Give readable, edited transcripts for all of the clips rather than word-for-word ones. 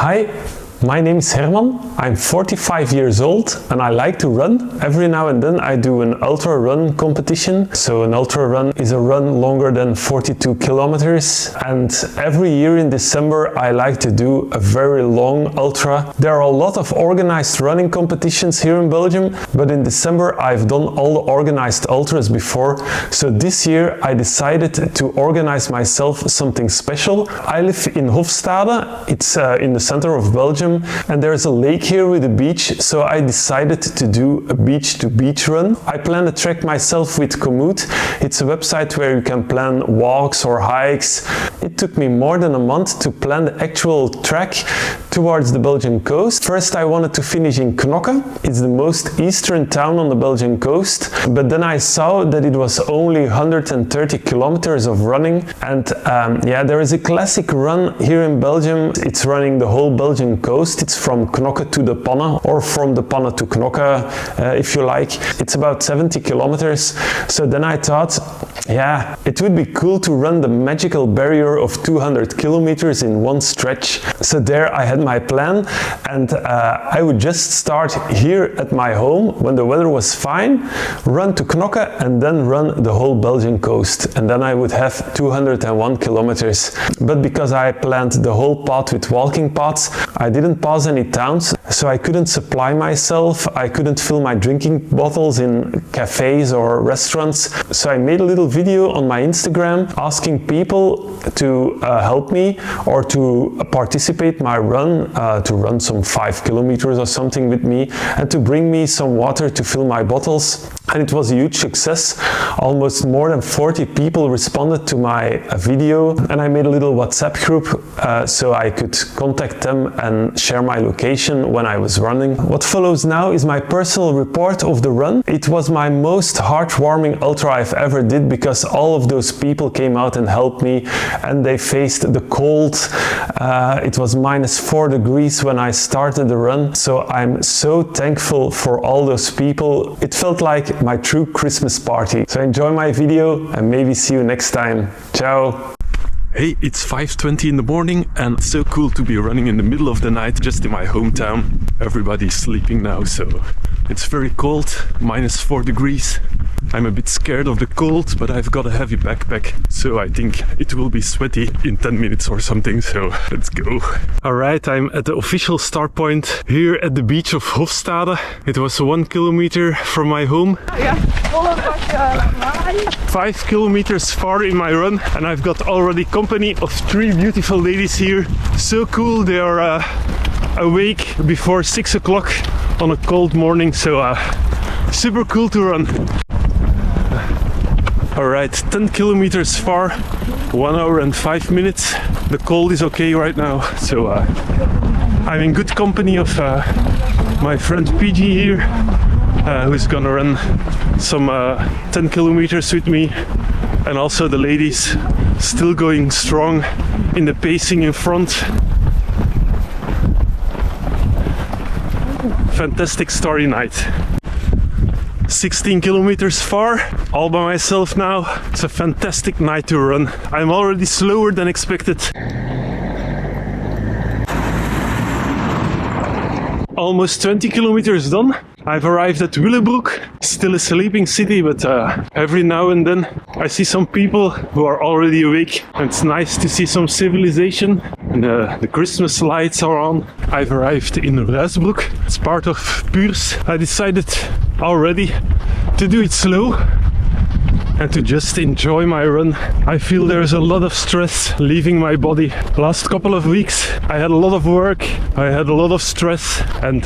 Hi, my name is Herman. I'm 45 years old and I like to run. Every now and then I do an ultra run competition. So an ultra run is a run longer than 42 kilometers. And every year in December I like to do a very long ultra. There are a lot of organized running competitions here in Belgium, but in December I've done all the organized ultras before. So this year I decided to organize myself something special. I live in Hofstade. It's in the center of Belgium. And there's a lake here with a beach, so I decided to do a beach-to-beach run. I planned a track myself with Komoot. It's a website where you can plan walks or hikes. It took me more than a month to plan the actual track towards the Belgian coast. First I wanted to finish in Knokke. It's the most eastern town on the Belgian coast, but then I saw that it was only 130 kilometers of running. And yeah, there is a classic run here in Belgium. It's running the whole Belgian coast. It's from Knokke to the Panne, or from the Panne to Knokke, if you like. It's about 70 kilometers. So then I thought, yeah, it would be cool to run the magical barrier of 200 kilometers in one stretch. So there I had my plan, and I would just start here at my home when the weather was fine, run to Knokke and then run the whole Belgian coast. And then I would have 201 kilometers. But because I planned the whole path with walking paths, I didn't pass any towns, so I couldn't supply myself. I couldn't fill my drinking bottles in cafes or restaurants. So I made a little video on my Instagram asking people to help me or to participate my run, to run some 5 kilometers or something with me, and to bring me some water to fill my bottles. And it was a huge success. Almost more than 40 people responded to my video, and I made a little WhatsApp group so I could contact them and share my location when I was running. What follows now is my personal report of the run. It was my most heartwarming ultra I've ever did, because all of those people came out and helped me, and they faced the cold. It was -4 degrees when I started the run, so I'm so thankful for all those people. It felt like my true Christmas party. So enjoy my video and maybe see you next time. Ciao! Hey, it's 5:20 in the morning and it's so cool to be running in the middle of the night just in my hometown. Everybody's sleeping now, so it's very cold, -4 degrees. I'm a bit scared of the cold, but I've got a heavy backpack, so I think it will be sweaty in 10 minutes or something, so let's go. Alright, I'm at the official start point here at the beach of Hofstade. It was 1 kilometer from my home. 5 kilometers far in my run, and I've got already company of 3 beautiful ladies here. So cool, they are awake before 6 o'clock on a cold morning, so super cool to run. Alright, 10 kilometers far, 1 hour and 5 minutes. The cold is okay right now, so I'm in good company of my friend Fuji here, who's gonna run some 10 kilometers with me, and also the ladies still going strong in the pacing in front. Fantastic starry night. 16 kilometers far, all by myself now. It's a fantastic night to run. I'm already slower than expected. Almost 20 kilometers done. I've arrived at Willebroek, still a sleeping city, but every now and then I see some people who are already awake, and it's nice to see some civilization, and the Christmas lights are on. I've arrived in Ruisbroek, it's part of Puurs. I decided already to do it slow and to just enjoy my run. I feel there's a lot of stress leaving my body. Last couple of weeks I had a lot of work, I had a lot of stress, and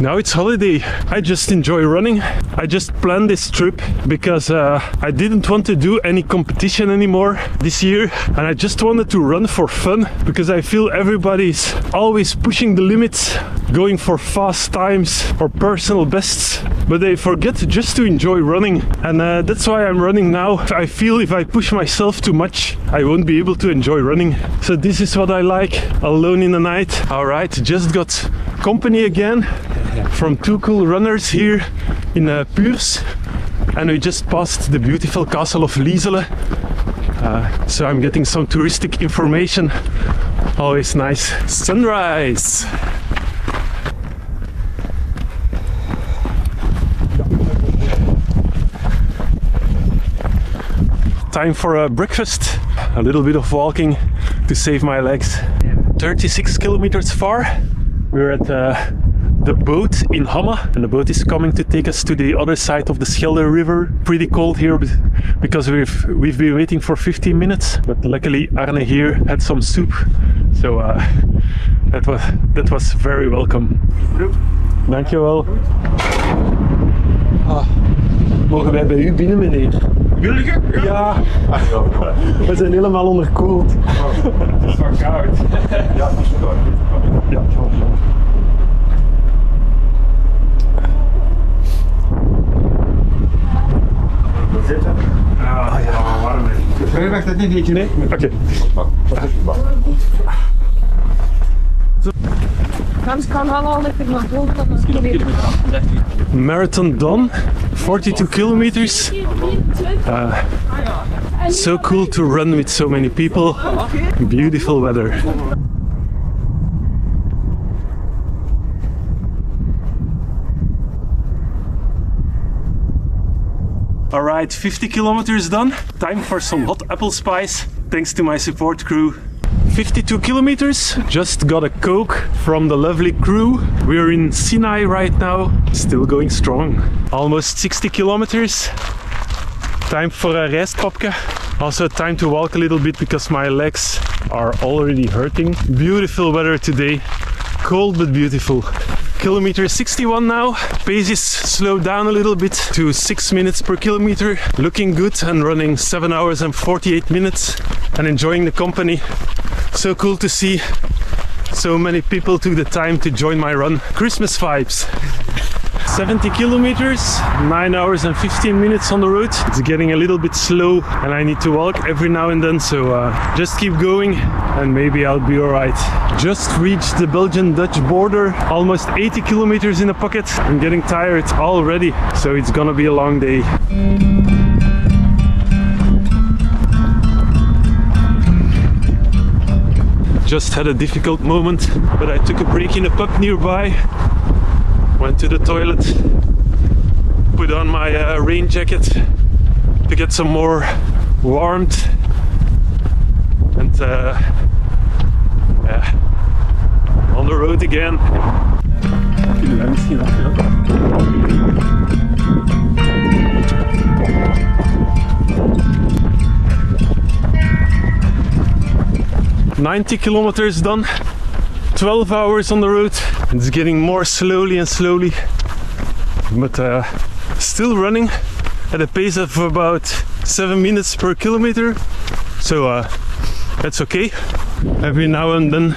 now it's holiday. I just enjoy running. I just planned this trip because I didn't want to do any competition anymore this year, and I just wanted to run for fun, because I feel everybody's always pushing the limits, going for fast times or personal bests, but they forget just to enjoy running, and that's why I'm running now. I feel if I push myself too much, I won't be able to enjoy running. So this is what I like, alone in the night. Alright, just got company again from 2 cool runners here in Puurs, and we just passed the beautiful castle of Liesele. So I'm getting some touristic information Always nice. Sunrise! Time for a breakfast. A little bit of walking to save my legs. 36 kilometers far. We're at the boat in Hamme, and the boat is coming to take us to the other side of the Schelde River. Pretty cold here because we've been waiting for 15 minutes, but luckily Arne here had some soup, so that was very welcome. Dankjewel. Mogen wij bij u binnen, meneer? Jullie? Ja. We zijn helemaal onderkoeld. Het is wel koud. Ja, het is koud. Ja. Zitten? Ah, ja, warm. Wil je weg dat niet? Nee? Oké. Ganz kan al lekker naar boven. Marathon done, 42 kilometers. So cool to run with so many people. Beautiful weather. Alright, 50 kilometers done. Time for some hot apple spice, thanks to my support crew. 52 kilometers, just got a Coke from the lovely crew. We're in Sinai right now, still going strong. Almost 60 kilometers. Time for a rijstpapje. Also time to walk a little bit because my legs are already hurting. Beautiful weather today, cold but beautiful. Kilometer 61 now. Pace is slowed down a little bit to 6 minutes per kilometer. Looking good and running 7 hours and 48 minutes and enjoying the company. So cool to see so many people took the time to join my run. Christmas vibes. 70 kilometers, 9 hours and 15 minutes on the road. It's getting a little bit slow and I need to walk every now and then, so just keep going and maybe I'll be alright. Just reached the Belgian-Dutch border, almost 80 kilometers in the pocket. I'm getting tired already, so it's gonna be a long day. Just had a difficult moment, but I took a break in a pub nearby. Went to the toilet, put on my rain jacket to get some more warmth, and yeah, on the road again. "90 kilometers done, 12 hours on the road. It's getting more slowly and slowly, but still running at a pace of about 7 minutes per kilometer, so that's okay. Every now and then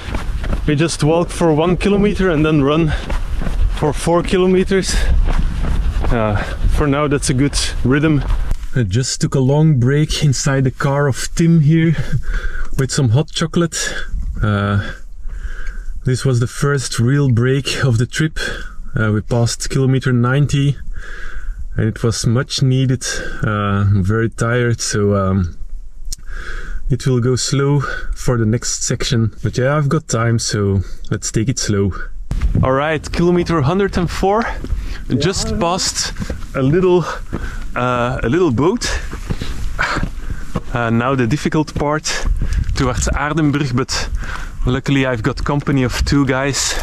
we just walk for 1 kilometer and then run for 4 kilometers. For now that's a good rhythm. I just took a long break inside the car of Tim here with some hot chocolate. This was the first real break of the trip. We passed kilometer 90 and it was much needed. I'm very tired, so it will go slow for the next section. But yeah, I've got time, so let's take it slow. Alright, kilometer 104. Just passed a little boat. Now the difficult part towards Aardenburg, but luckily I've got company of 2 guys,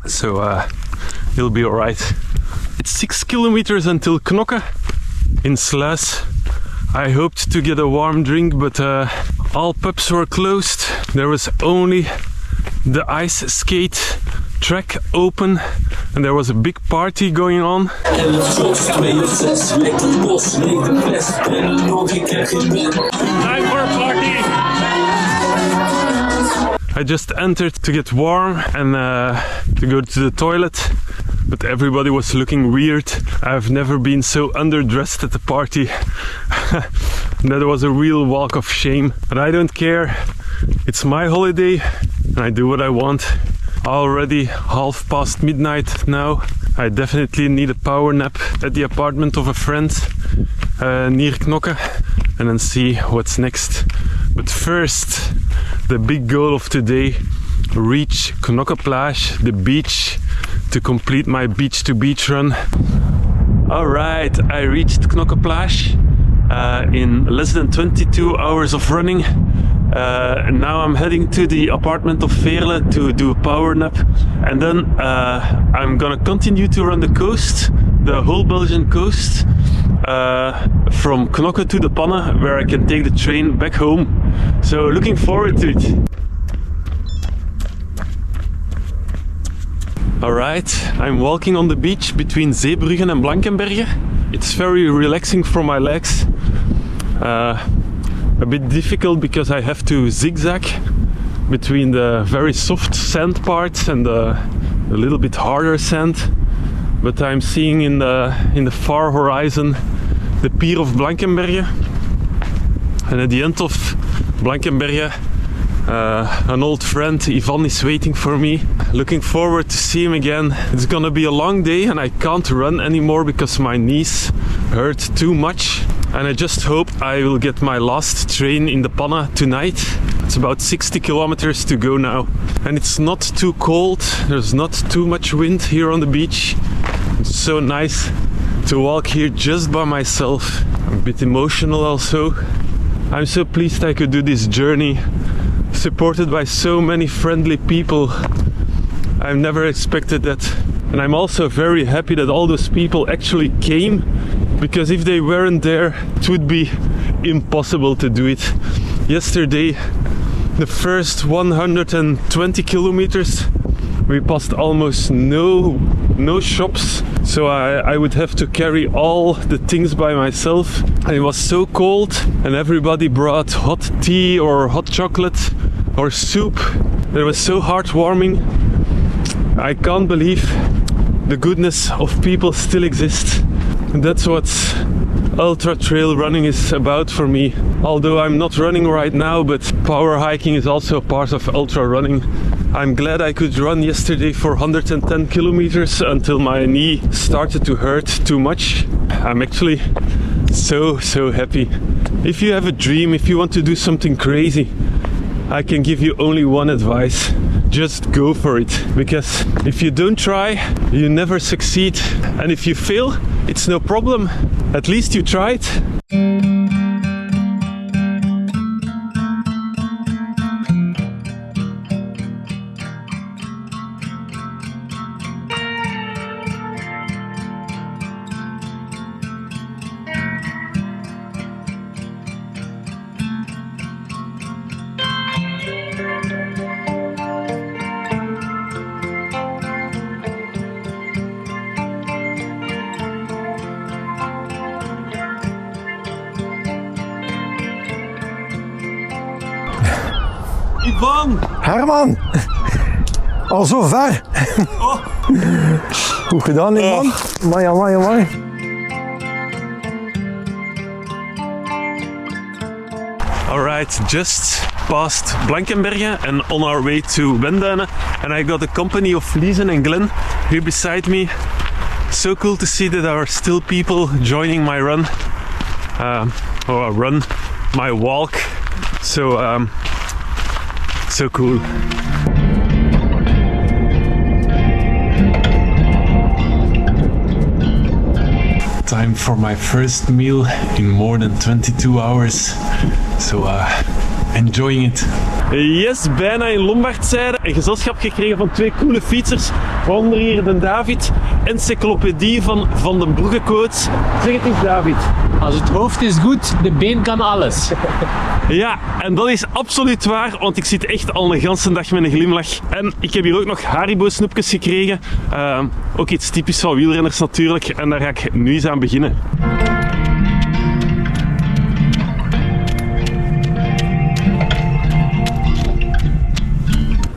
so it'll be alright. It's 6 kilometers until Knokke in Sluis. I hoped to get a warm drink, but all pubs were closed. There was only the ice skate track open and there was a big party going on. Time for a party! I just entered to get warm and to go to the toilet, but everybody was looking weird. I've never been so underdressed at the party. That was a real walk of shame, but I don't care. It's my holiday and I do what I want. Already midnight now. I definitely need a power nap at the apartment of a friend near Knokke and then see what's next. But first, the big goal of today, reach Knokke plage, the beach, to complete my beach to beach run. Alright, I reached Knokke plage in less than 22 hours of running. Now I'm heading to the apartment of Veerle to do a power nap, and then I'm gonna continue to run the coast, the whole Belgian coast, from Knokke to the Panne, where I can take the train back home. So looking forward to it. Alright, I'm walking on the beach between Zeebruggen and Blankenberge. It's very relaxing for my legs. A bit difficult because I have to zigzag between the very soft sand parts and the a little bit harder sand. But I'm seeing in the far horizon the pier of Blankenberge, and at the end of Blankenberge an old friend, Ivan, is waiting for me. Looking forward to see him again. It's gonna be a long day and I can't run anymore because my knees hurt too much. And I just hope I will get my last train in the Panne tonight. It's about 60 kilometers to go now. And it's not too cold, there's not too much wind here on the beach. It's so nice to walk here just by myself. I'm a bit emotional also. I'm so pleased I could do this journey, supported by so many friendly people. I've never expected that. And I'm also very happy that all those people actually came, because if they weren't there, it would be impossible to do it. Yesterday, the first 120 kilometers, we passed almost no shops, so I would have to carry all the things by myself. And it was so cold, and everybody brought hot tea or hot chocolate or soup. It was so heartwarming. I can't believe the goodness of people still exists. And that's what ultra trail running is about for me. Although I'm not running right now, but power hiking is also part of ultra running. I'm glad I could run yesterday for 110 kilometers until my knee started to hurt too much. I'm actually so happy. If you have a dream, if you want to do something crazy, I can give you only one advice. Just go for it. Because if you don't try, you never succeed. And if you fail, it's no problem. At least you tried. Ivan! Herman! Al zo ver! Oh. Goed gedaan, hè, man. Amai. Alright, just past Blankenberge and on our way to Wenduinen, and I got the company of Liesen and Glenn here beside me. So cool to see that there are still people joining my run, my walk. So cool. Time for my first meal in more than 22 hours. So enjoying it. Yes, bijna in Lombardszijde. Een gezelschap gekregen van twee coole fietsers. Waaronder hier de David, encyclopedie van den Bruggequotes. Zeg het eens, David. Als het hoofd is goed, de been kan alles. Ja, en dat is absoluut waar, want ik zit echt al een ganse dag met een glimlach. En ik heb hier ook nog Haribo snoepjes gekregen. Ook iets typisch van wielrenners natuurlijk. En daar ga ik nu eens aan beginnen.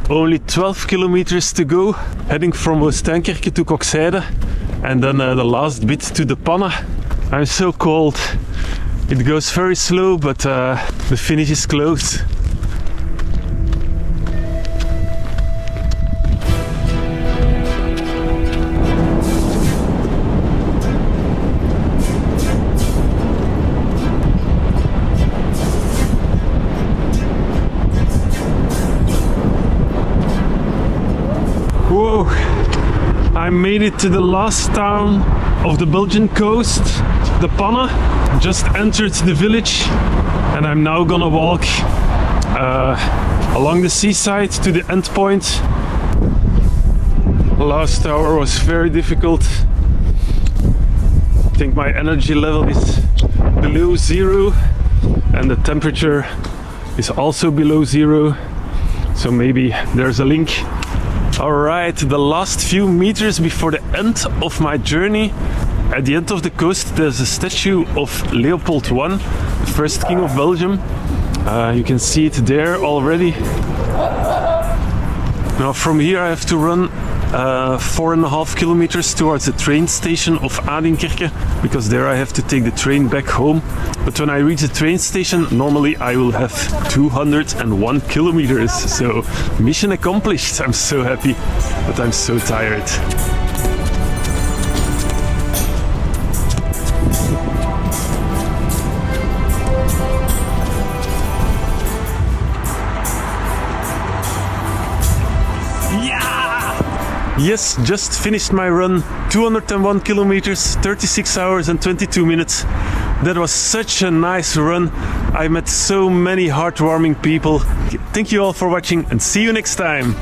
Only 12 kilometers to go, heading from Oostduinkerke to Hofstade, and then the last bit to the Panne. I'm so cold. It goes very slow, but the finish is close. made it to the last town of the Belgian coast, the Panne. Just entered the village and I'm now gonna walk along the seaside to the end point. Last hour was very difficult. I think my energy level is below zero and the temperature is also below zero, so maybe there's a link. Alright, the last few meters before the end of my journey, at the end of the coast there's a statue of Leopold I, the first king of Belgium. You can see it there already. Now from here I have to run 4.5 kilometers towards the train station of Adinkerke, because there I have to take the train back home. But when I reach the train station, normally I will have 201 kilometers. So mission accomplished. I'm so happy, but I'm so tired. Yes, just finished my run, 201 kilometers, 36 hours and 22 minutes. That was such a nice run. I met so many heartwarming people. Thank you all for watching and see you next time.